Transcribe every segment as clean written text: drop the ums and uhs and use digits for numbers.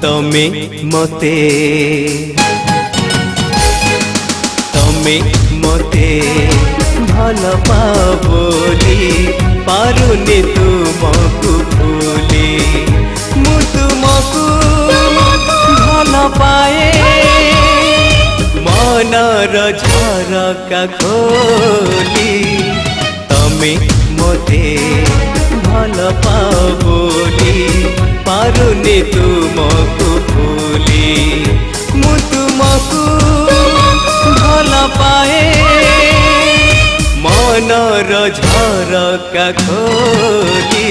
तमे मते भल पाबोली पारुनी तुमको भूली मु तुमको भल पाए मनर झरका खोली तमे मते भल पाबोली पारुनी तुमको भूली मु तुमको भल पाए मनर झरका खोली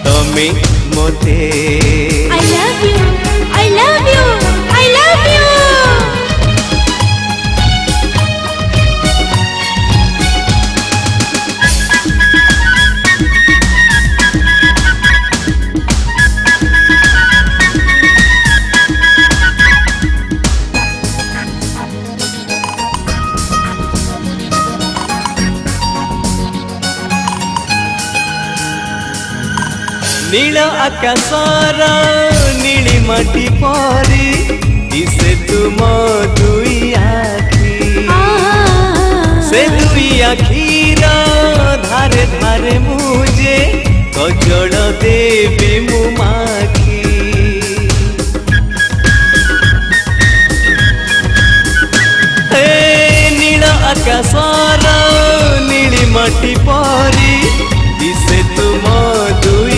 तमे मते I love you, I love you, I love you. नील आकाशर नीली माटी परी दिसे तुम दुई आखी से दुई आखीर धारे धारे मुझे कजड़ देवी मु माखी नील आकाशर नीली माटी परी दिसे तुम दुई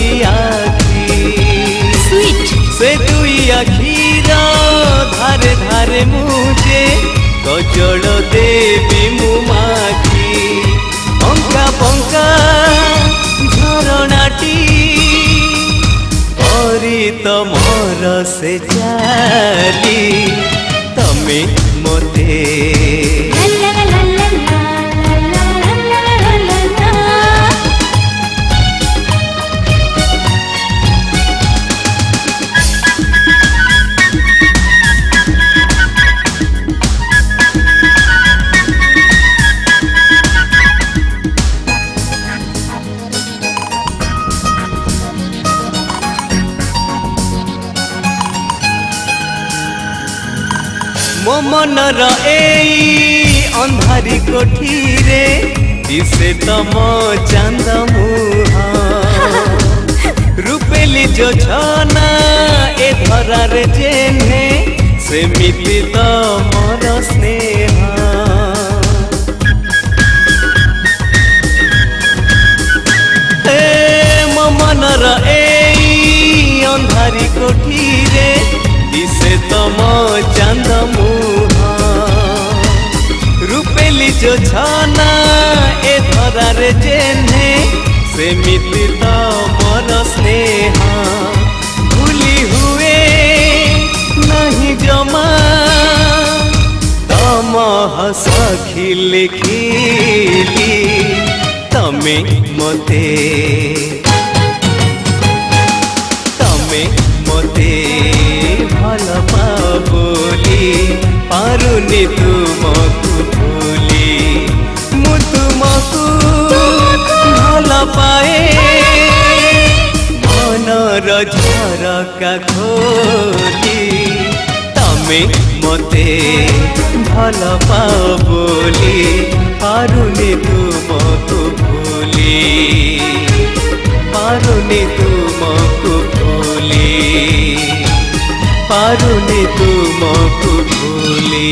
से दुई आखीर धारे धारे मुझे कजल देवी मु माखी पंका पंका झरणाटी परी तमर से चाली तमे मते मो मनर एई अंधारी कोठीरे दिसे तम चांद मुहा रूपेली जोछना ए धरार जेने सेमिति तमर स्नेह मो मनर एई अंधारी कोठीरे दिसे तम चांद मुहा रूपेली जोछना ए धरार जेने सेमिति तमर स्नेह भूली हुए नहीं जमा तम हस खिली खिली तमे मते भल पाबोली पारुनी तुमको भूली मु तुमको भल पाए मनर झरका खोली तमे मते भल पाबोली पारुनी तुमको भूली पारुनी तुमको भूली पारुनी तुमको भूली।